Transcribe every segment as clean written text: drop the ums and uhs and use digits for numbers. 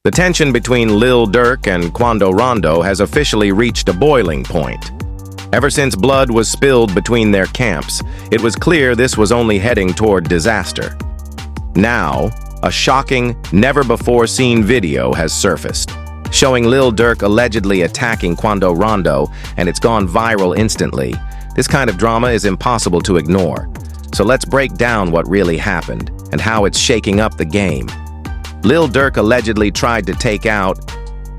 The tension between Lil Durk and Quando Rondo has officially reached a boiling point. Ever since blood was spilled between their camps, it was clear this was only heading toward disaster. Now, a shocking, never-before-seen video has surfaced, showing Lil Durk allegedly attacking Quando Rondo, and it's gone viral instantly. This kind of drama is impossible to ignore. So let's break down what really happened and how it's shaking up the game. Lil Durk allegedly tried to take out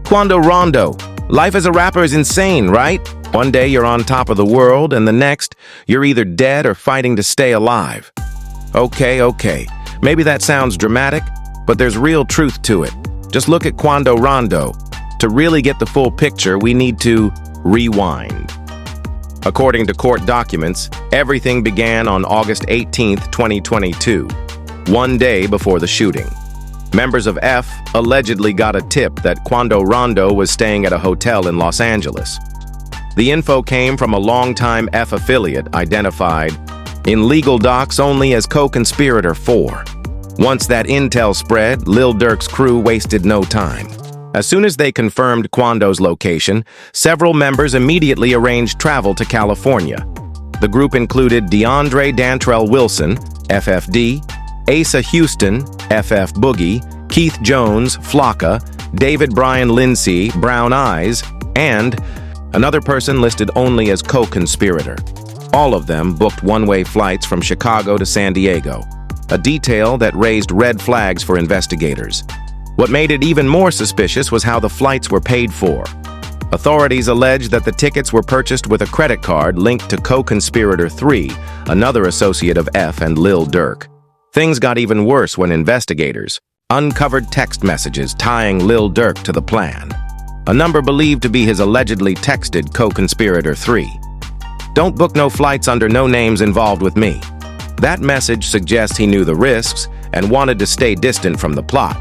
Quando Rondo. Life as a rapper is insane, right? One day you're on top of the world, and the next, you're either dead or fighting to stay alive. Okay. Maybe that sounds dramatic, but there's real truth to it. Just look at Quando Rondo. To really get the full picture, we need to rewind. According to court documents, everything began on August 18, 2022, one day before the shooting. Members of F allegedly got a tip that Quando Rondo was staying at a hotel in Los Angeles. The info came from a longtime F affiliate identified in legal docs only as co-conspirator 4. Once that intel spread, Lil Durk's crew wasted no time. As soon as they confirmed Quando's location, several members immediately arranged travel to California. The group included DeAndre Dantrell Wilson, FFD, Asa Houston, FF Boogie, Keith Jones, Flocka, David Brian Lindsay, Brown Eyes, and another person listed only as co-conspirator. All of them booked one-way flights from Chicago to San Diego, a detail that raised red flags for investigators. What made it even more suspicious was how the flights were paid for. Authorities alleged that the tickets were purchased with a credit card linked to co-conspirator 3, another associate of F and Lil Durk. Things got even worse when investigators uncovered text messages tying Lil Durk to the plan. A number believed to be his allegedly texted co-conspirator 3. "Don't book no flights under no names involved with me." That message suggests he knew the risks and wanted to stay distant from the plot.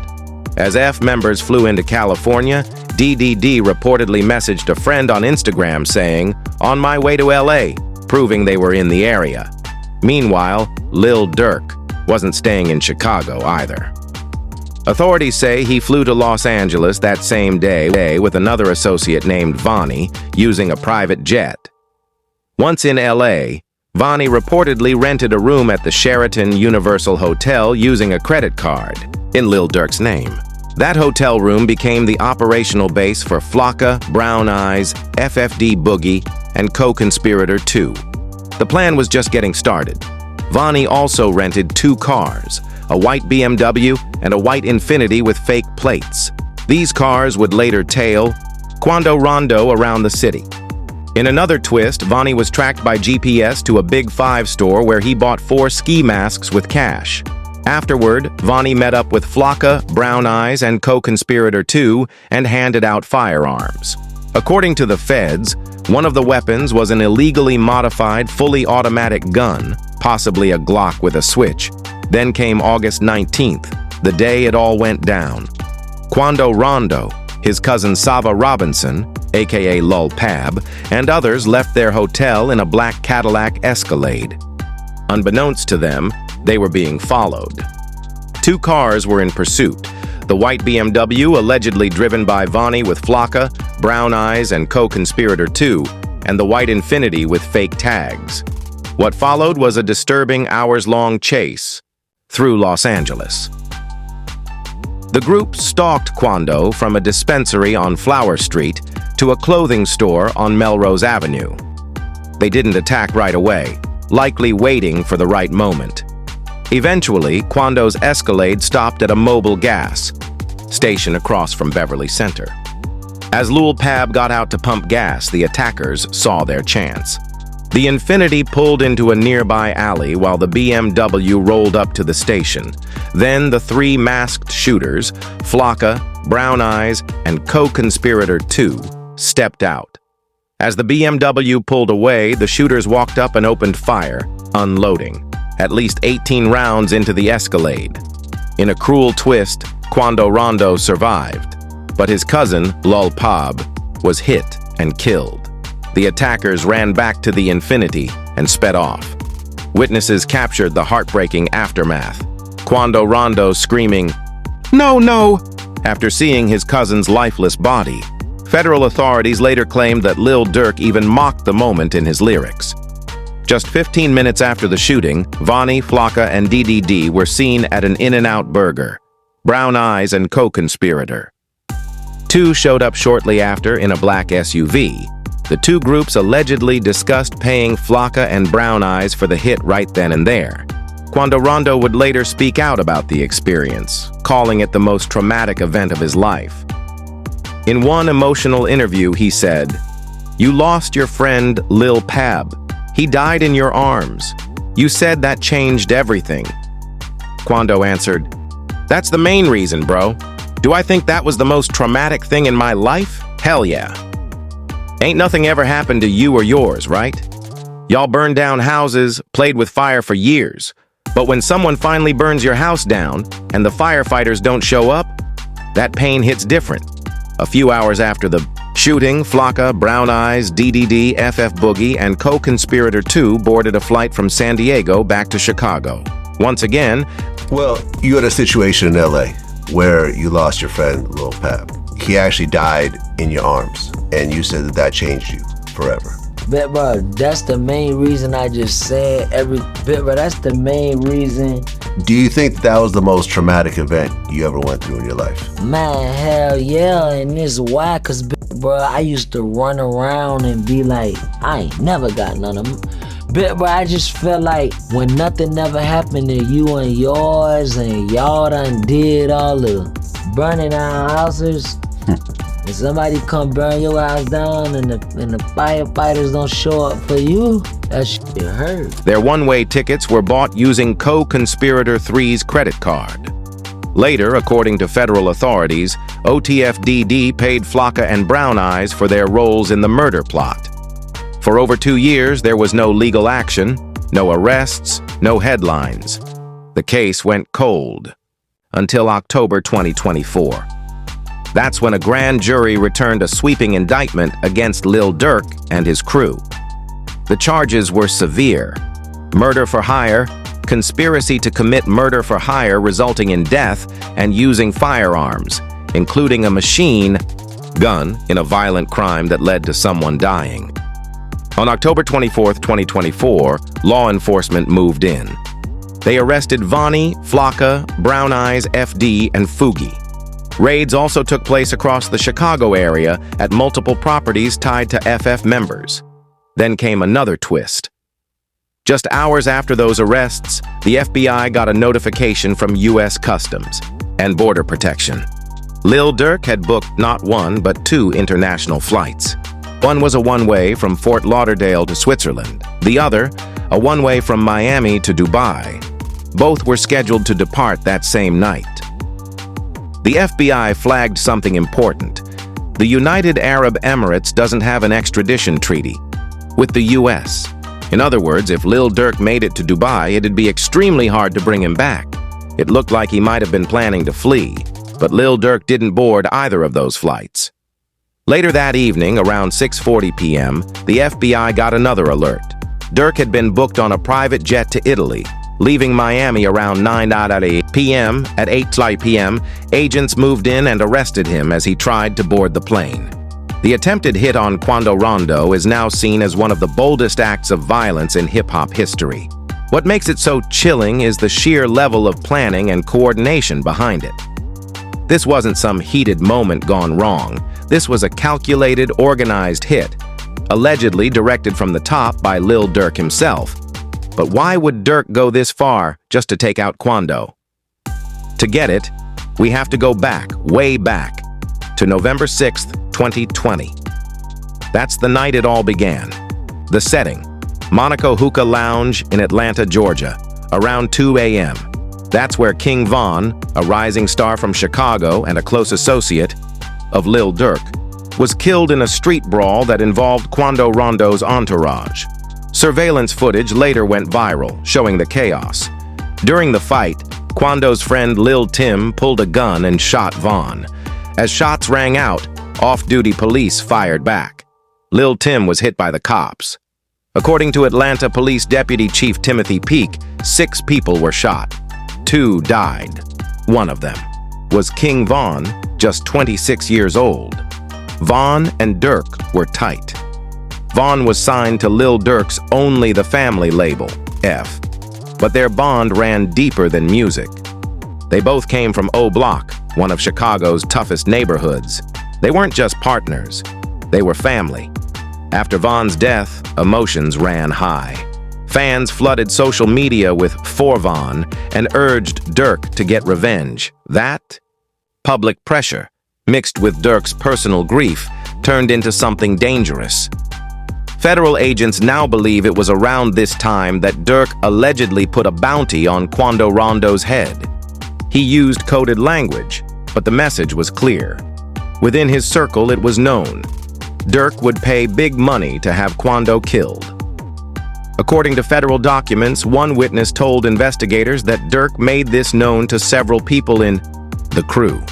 As F members flew into California, DDD reportedly messaged a friend on Instagram saying, "On my way to LA," proving they were in the area. Meanwhile, Lil Durk wasn't staying in Chicago either. Authorities say he flew to Los Angeles that same day with another associate named Vonnie using a private jet. Once in LA, Vonnie reportedly rented a room at the Sheraton Universal Hotel using a credit card in Lil Durk's name. That hotel room became the operational base for Flocka, Brown Eyes, FFD Boogie, and co-conspirator 2. The plan was just getting started. Vonnie also rented 2 cars, a white BMW and a white Infiniti with fake plates. These cars would later tail Quando Rondo around the city. In another twist, Vonnie was tracked by GPS to a Big 5 store where he bought 4 ski masks with cash. Afterward, Vonnie met up with Flocka, Brown Eyes, and co-conspirator 2 and handed out firearms. According to the feds, one of the weapons was an illegally modified, fully automatic gun, possibly a Glock with a switch. Then came August 19th, the day it all went down. Quando Rondo, his cousin Sava Robinson, aka Lul Pab, and others left their hotel in a black Cadillac Escalade. Unbeknownst to them, they were being followed. 2 cars were in pursuit, the white BMW allegedly driven by Vonnie with Flocka, Brown Eyes, and co-conspirator 2, and the white Infiniti with fake tags. What followed was a disturbing hours-long chase through Los Angeles. The group stalked Quando from a dispensary on Flower Street to a clothing store on Melrose Avenue. They didn't attack right away, likely waiting for the right moment. Eventually, Quando's Escalade stopped at a Mobile gas station across from Beverly Center. As Lul Pab got out to pump gas, the attackers saw their chance. The Infiniti pulled into a nearby alley while the BMW rolled up to the station. Then the 3 masked shooters, Flocka, Brown Eyes, and co-conspirator 2, stepped out. As the BMW pulled away, the shooters walked up and opened fire, unloading at least 18 rounds into the Escalade. In a cruel twist, Quando Rondo survived, but his cousin, Lul Pab, was hit and killed. The attackers ran back to the Infiniti and sped off. Witnesses captured the heartbreaking aftermath. Quando Rondo screaming, "No, no!" after seeing his cousin's lifeless body. Federal authorities later claimed that Lil Durk even mocked the moment in his lyrics. Just 15 minutes after the shooting, Vonnie, Flocka, and DDD were seen at an In-N-Out Burger. Brown Eyes and co-conspirator. Two showed up shortly after in a black SUV. The two groups allegedly discussed paying Flocka and Brown Eyes for the hit right then and there. Quando Rondo would later speak out about the experience, calling it the most traumatic event of his life. In one emotional interview, he said, "You lost your friend Lil Pab. He died in your arms. You said that changed everything." Quando answered, "That's the main reason, bro. Do I think that was the most traumatic thing in my life? Hell yeah. Ain't nothing ever happened to you or yours, right? Y'all burned down houses, played with fire for years. But when someone finally burns your house down and the firefighters don't show up, that pain hits different." A few hours after the shooting, Flocka, Brown Eyes, DDD, FF Boogie, and co-conspirator 2 boarded a flight from San Diego back to Chicago. Once again, well, you had a situation in LA where you lost your friend, Lil Pab. He actually died in your arms, and you said that changed you forever. But bro, that's the main reason I just said every bit, bro. That's the main reason. Do you think that was the most traumatic event you ever went through in your life? Man, hell yeah, and this why, cause bro, I used to run around and be like, I ain't never got none of them. But bro, I just felt like when nothing never happened to you and yours, and y'all done did all the burning down houses. And somebody come burn your house down and the firefighters don't show up for you, that shit hurt. Their one-way tickets were bought using co-conspirator 3's credit card. Later, according to federal authorities, OTFDD paid Flocka and Brown Eyes for their roles in the murder plot. For over 2 years, there was no legal action, no arrests, no headlines. The case went cold until October 2024. That's when a grand jury returned a sweeping indictment against Lil Durk and his crew. The charges were severe: murder for hire, conspiracy to commit murder for hire resulting in death, and using firearms, including a machine gun in a violent crime that led to someone dying. On October 24, 2024, law enforcement moved in. They arrested Vonnie, Flocka, Brown Eyes, FD, and Foogie. Raids also took place across the Chicago area at multiple properties tied to FF members. Then came another twist. Just hours after those arrests, the FBI got a notification from U.S. Customs and Border Protection. Lil Durk had booked not one, but 2 international flights. One was a one-way from Fort Lauderdale to Switzerland. The other, a one-way from Miami to Dubai. Both were scheduled to depart that same night. The FBI flagged something important. The United Arab Emirates doesn't have an extradition treaty with the U.S. In other words, if Lil Durk made it to Dubai, it'd be extremely hard to bring him back. It looked like he might have been planning to flee, but Lil Durk didn't board either of those flights. Later that evening, around 6:40 p.m., the FBI got another alert. Durk had been booked on a private jet to Italy. Leaving Miami around 9:08 p.m., at 8:00 p.m., agents moved in and arrested him as he tried to board the plane. The attempted hit on Quando Rondo is now seen as one of the boldest acts of violence in hip-hop history. What makes it so chilling is the sheer level of planning and coordination behind it. This wasn't some heated moment gone wrong. This was a calculated, organized hit, allegedly directed from the top by Lil Durk himself. But why would Durk go this far just to take out Quando? To get it, we have to go back, way back, to November 6th, 2020. That's the night it all began. The setting, Monaco Hookah Lounge in Atlanta, Georgia, around 2 a.m. That's where King Von, a rising star from Chicago and a close associate of Lil Durk, was killed in a street brawl that involved Quando Rondo's entourage. Surveillance footage later went viral, showing the chaos. During the fight, Quando's friend Lil Tim pulled a gun and shot Von. As shots rang out, off-duty police fired back. Lil Tim was hit by the cops. According to Atlanta Police Deputy Chief Timothy Peake, 6 people were shot. 2 died. One of them was King Von, just 26 years old. Von and Dirk were tight. Von was signed to Lil Durk's Only the Family label, F, but their bond ran deeper than music. They both came from O Block, one of Chicago's toughest neighborhoods. They weren't just partners, they were family. After Von's death, emotions ran high. Fans flooded social media with "For Von" and urged Dirk to get revenge. That public pressure, mixed with Dirk's personal grief, turned into something dangerous. Federal agents now believe it was around this time that Dirk allegedly put a bounty on Quando Rondo's head. He used coded language, but the message was clear. Within his circle, it was known. Dirk would pay big money to have Quando killed. According to federal documents, one witness told investigators that Dirk made this known to several people in the crew.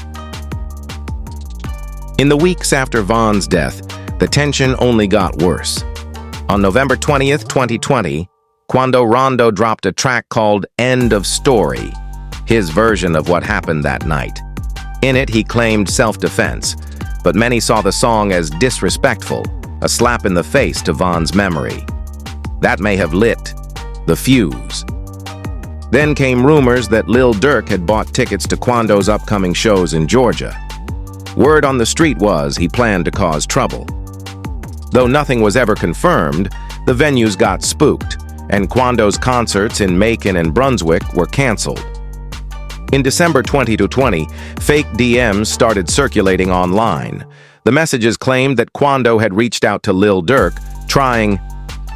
In the weeks after Von's death, the tension only got worse. On November 20th, 2020, Quando Rondo dropped a track called "End of Story," his version of what happened that night. In it, he claimed self-defense, but many saw the song as disrespectful, a slap in the face to Von's memory. That may have lit the fuse. Then came rumors that Lil Durk had bought tickets to Quando's upcoming shows in Georgia. Word on the street was he planned to cause trouble. Though nothing was ever confirmed, the venues got spooked, and Quando's concerts in Macon and Brunswick were canceled. In December 2020, fake DMs started circulating online. The messages claimed that Quando had reached out to Lil Durk, trying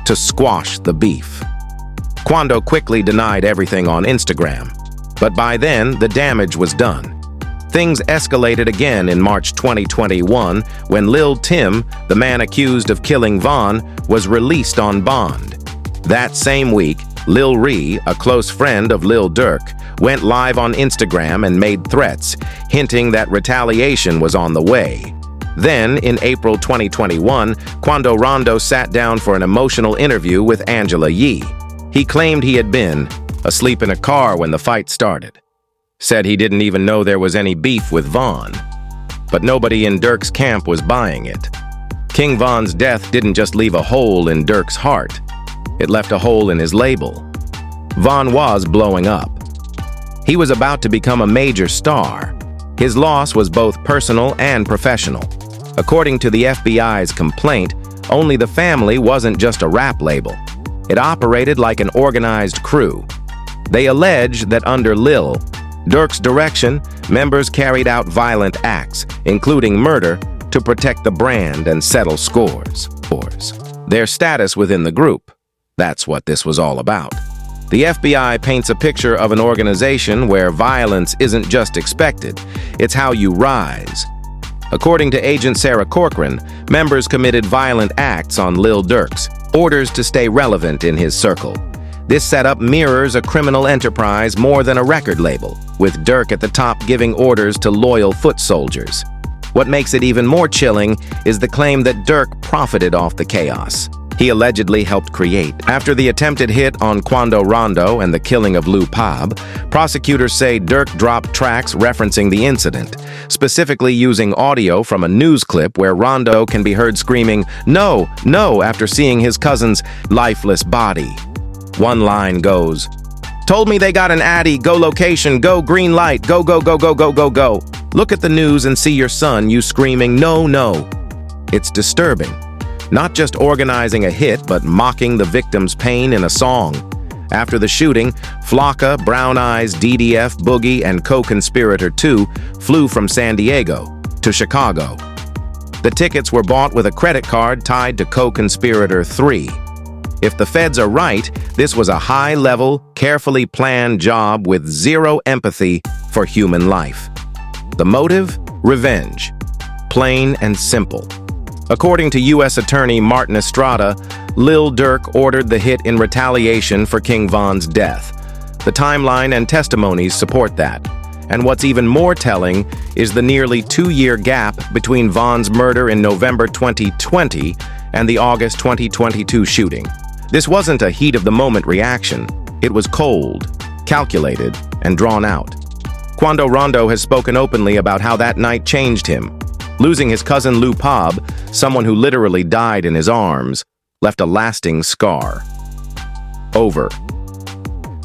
to squash the beef. Quando quickly denied everything on Instagram, but by then, the damage was done. Things escalated again in March 2021 when Lil Tim, the man accused of killing Von, was released on bond. That same week, Lil Ree, a close friend of Lil Durk, went live on Instagram and made threats, hinting that retaliation was on the way. Then, in April 2021, Quando Rondo sat down for an emotional interview with Angela Yee. He claimed he had been asleep in a car when the fight started. Said he didn't even know there was any beef with Von. But nobody in Dirk's camp was buying it. King Von's death didn't just leave a hole in Dirk's heart. It left a hole in his label. Von was blowing up. He was about to become a major star. His loss was both personal and professional. According to the FBI's complaint, Only the Family wasn't just a rap label. It operated like an organized crew. They allege that under Lil Durk's direction, members carried out violent acts, including murder, to protect the brand and settle scores. Their status within the group. That's what this was all about. The FBI paints a picture of an organization where violence isn't just expected, it's how you rise. According to Agent Sarah Corcoran, members committed violent acts on Lil Durk's orders to stay relevant in his circle. This setup mirrors a criminal enterprise more than a record label, with Durk at the top giving orders to loyal foot soldiers. What makes it even more chilling is the claim that Durk profited off the chaos he allegedly helped create. After the attempted hit on Quando Rondo and the killing of Lou Pab, prosecutors say Durk dropped tracks referencing the incident, specifically using audio from a news clip where Rondo can be heard screaming, "No, no," after seeing his cousin's lifeless body. One line goes, "Told me they got an Addy, go location, go green light, go, go, go, go, go, go, go. Look at the news and see your son, you screaming, no, no." It's disturbing. Not just organizing a hit, but mocking the victim's pain in a song. After the shooting, Flocka, Brown Eyes, DDF, Boogie, and co-conspirator 2 flew from San Diego to Chicago. The tickets were bought with a credit card tied to co-conspirator 3. If the feds are right, this was a high-level, carefully planned job with zero empathy for human life. The motive? Revenge. Plain and simple. According to U.S. Attorney Martin Estrada, Lil Durk ordered the hit in retaliation for King Von's death. The timeline and testimonies support that. And what's even more telling is the nearly 2-year gap between Von's murder in November 2020 and the August 2022 shooting. This wasn't a heat-of-the-moment reaction. It was cold, calculated, and drawn out. Quando Rondo has spoken openly about how that night changed him. Losing his cousin Lou Pob, someone who literally died in his arms, left a lasting scar. Over.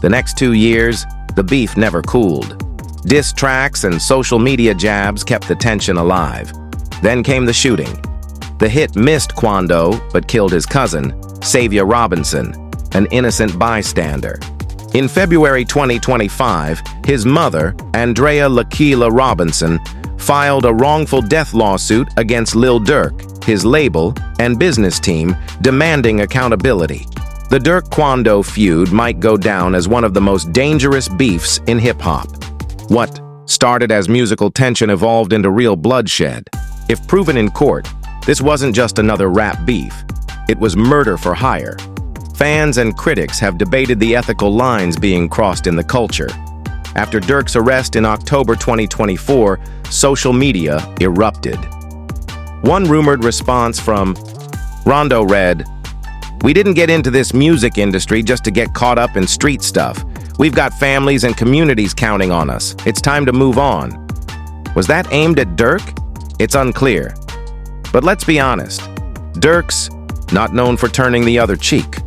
The next 2 years, the beef never cooled. Diss tracks and social media jabs kept the tension alive. Then came the shooting. The hit missed Quando, but killed his cousin, Savia Robinson, an innocent bystander. In February 2025, his mother, Andrea Lakeela Robinson, filed a wrongful death lawsuit against Lil Durk, his label, and business team, demanding accountability. The Durk-Quando feud might go down as one of the most dangerous beefs in hip-hop. What started as musical tension evolved into real bloodshed. If proven in court, this wasn't just another rap beef. It was murder for hire. Fans and critics have debated the ethical lines being crossed in the culture. After Durk's arrest in October 2024, social media erupted. One rumored response from Rondo read, "We didn't get into this music industry just to get caught up in street stuff. We've got families and communities counting on us. It's time to move on." Was that aimed at Durk? It's unclear. But let's be honest, Durk's not known for turning the other cheek.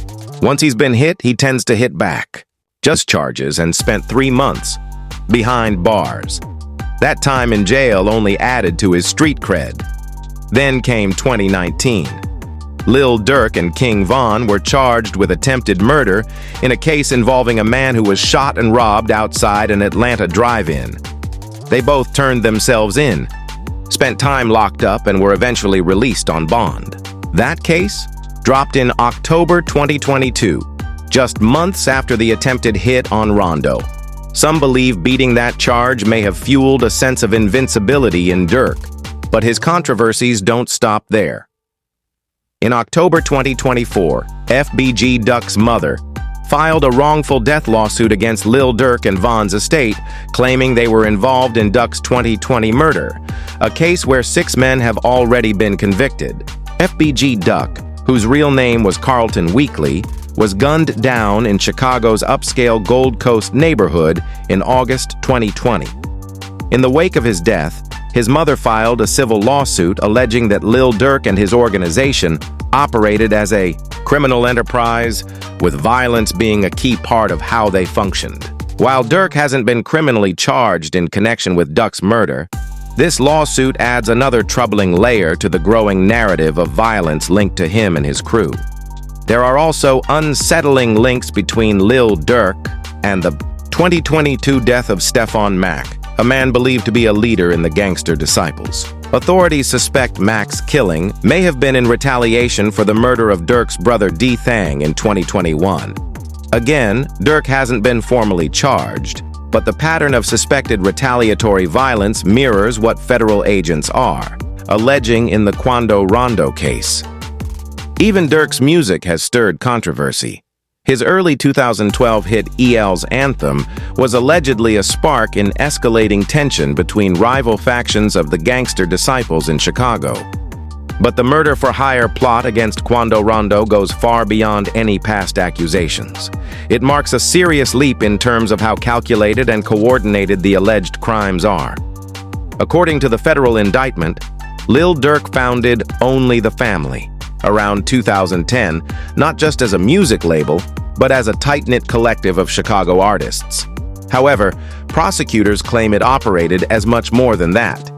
Once he's been hit, he tends to hit back. Just charges and spent 3 months behind bars. That time in jail only added to his street cred. Then came 2019. Lil Durk and King Von were charged with attempted murder in a case involving a man who was shot and robbed outside an Atlanta drive-in. They both turned themselves in, spent time locked up, and were eventually released on bond. That case dropped in October 2022, just months after the attempted hit on Rondo. Some believe beating that charge may have fueled a sense of invincibility in Durk, but his controversies don't stop there. In October 2024, FBG Duck's mother filed a wrongful death lawsuit against Lil Durk and Von's estate, claiming they were involved in Duck's 2020 murder, a case where 6 men have already been convicted. FBG Duck, whose real name was Carlton Weekly, was gunned down in Chicago's upscale Gold Coast neighborhood in August 2020. In the wake of his death, his mother filed a civil lawsuit alleging that Lil Durk and his organization operated as a criminal enterprise, with violence being a key part of how they functioned. While Durk hasn't been criminally charged in connection with Duck's murder, this lawsuit adds another troubling layer to the growing narrative of violence linked to him and his crew. There are also unsettling links between Lil Durk and the 2022 death of Stephon Mack, a man believed to be a leader in the Gangster Disciples. Authorities suspect Mack's killing may have been in retaliation for the murder of Durk's brother D. Thang in 2021. Again, Durk hasn't been formally charged, but the pattern of suspected retaliatory violence mirrors what federal agents are alleging in the Quando Rondo case. Even Durk's music has stirred controversy. His early 2012 hit EL's Anthem was allegedly a spark in escalating tension between rival factions of the Gangster Disciples in Chicago. But the murder-for-hire plot against Quando Rondo goes far beyond any past accusations. It marks a serious leap in terms of how calculated and coordinated the alleged crimes are. According to the federal indictment, Lil Durk founded Only the Family around 2010, not just as a music label, but as a tight-knit collective of Chicago artists. However, prosecutors claim it operated as much more than that.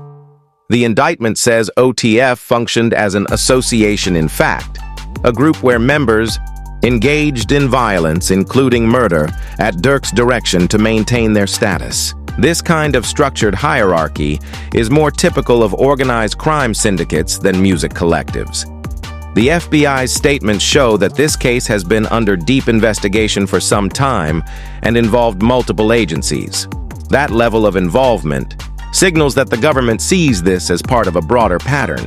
The indictment says OTF functioned as an association in fact, a group where members engaged in violence, including murder, at Durk's direction to maintain their status. This kind of structured hierarchy is more typical of organized crime syndicates than music collectives. The FBI's statements show that this case has been under deep investigation for some time and involved multiple agencies. That level of involvement signals that the government sees this as part of a broader pattern,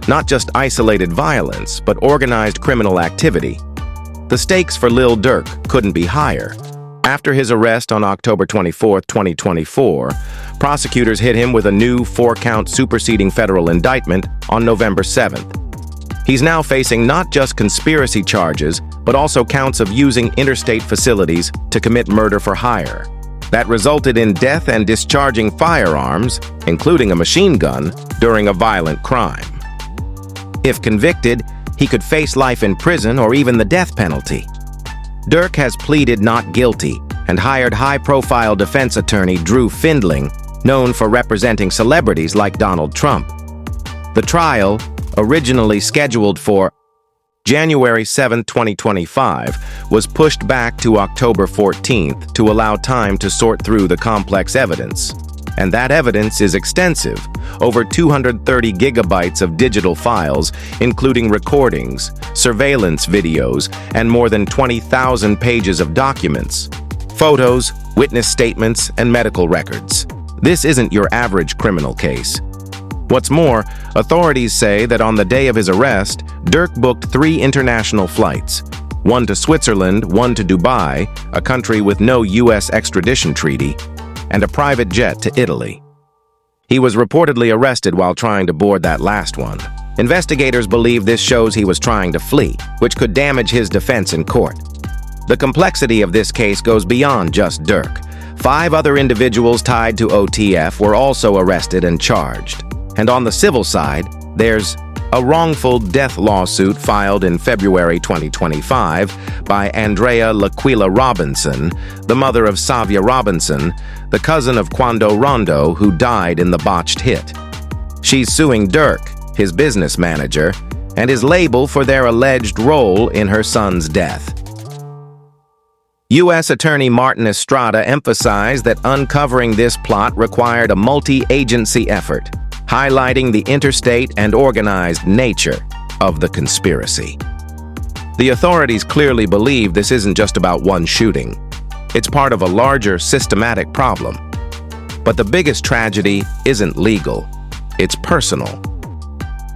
not just isolated violence, but organized criminal activity. The stakes for Lil Durk couldn't be higher. After his arrest on October 24, 2024, prosecutors hit him with a new 4-count superseding federal indictment on November 7th. He's now facing not just conspiracy charges, but also counts of using interstate facilities to commit murder for hire. that resulted in death and discharging firearms, including a machine gun, during a violent crime. If convicted, he could face life in prison or even the death penalty. Dirk has pleaded not guilty and hired high-profile defense attorney Drew Findling, known for representing celebrities like Donald Trump. The trial, originally scheduled for January 7, 2025, was pushed back to October 14th to allow time to sort through the complex evidence. And that evidence is extensive, over 230 gigabytes of digital files, including recordings, surveillance videos, and more than 20,000 pages of documents, photos, witness statements, and medical records. This isn't your average criminal case. What's more, authorities say that on the day of his arrest, Dirk booked 3 international flights, one to Switzerland, one to Dubai, a country with no U.S. extradition treaty, and a private jet to Italy. He was reportedly arrested while trying to board that last one. Investigators believe this shows he was trying to flee, which could damage his defense in court. The complexity of this case goes beyond just Dirk. 5 other individuals tied to OTF were also arrested and charged. And on the civil side, there's a wrongful death lawsuit filed in February 2025 by Andrea Laquila Robinson, the mother of Savia Robinson, the cousin of Quando Rondo, who died in the botched hit. She's suing Dirk, his business manager, and his label for their alleged role in her son's death. U.S. Attorney Martin Estrada emphasized that uncovering this plot required a multi-agency effort, highlighting the interstate and organized nature of the conspiracy. The authorities clearly believe this isn't just about one shooting. It's part of a larger systematic problem. But the biggest tragedy isn't legal, it's personal.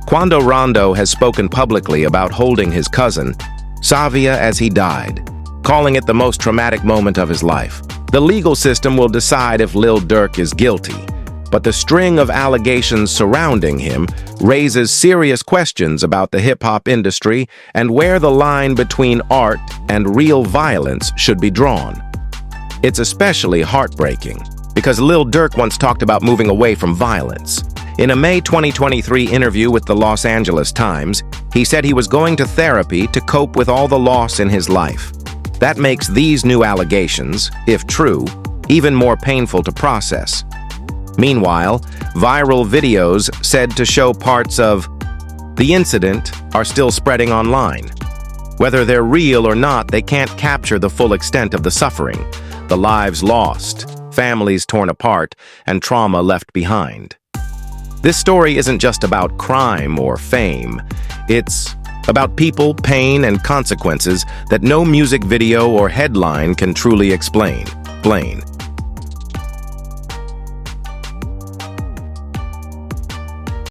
Quando Rondo has spoken publicly about holding his cousin, Savia, as he died, calling it the most traumatic moment of his life. The legal system will decide if Lil Durk is guilty, but the string of allegations surrounding him raises serious questions about the hip-hop industry and where the line between art and real violence should be drawn. It's especially heartbreaking because Lil Durk once talked about moving away from violence. In a May 2023 interview with the Los Angeles Times, he said he was going to therapy to cope with all the loss in his life. That makes these new allegations, if true, even more painful to process. Meanwhile, viral videos said to show parts of the incident are still spreading online. Whether they're real or not, they can't capture the full extent of the suffering, the lives lost, families torn apart, and trauma left behind. This story isn't just about crime or fame. It's about people, pain, and consequences that no music video or headline can truly explain.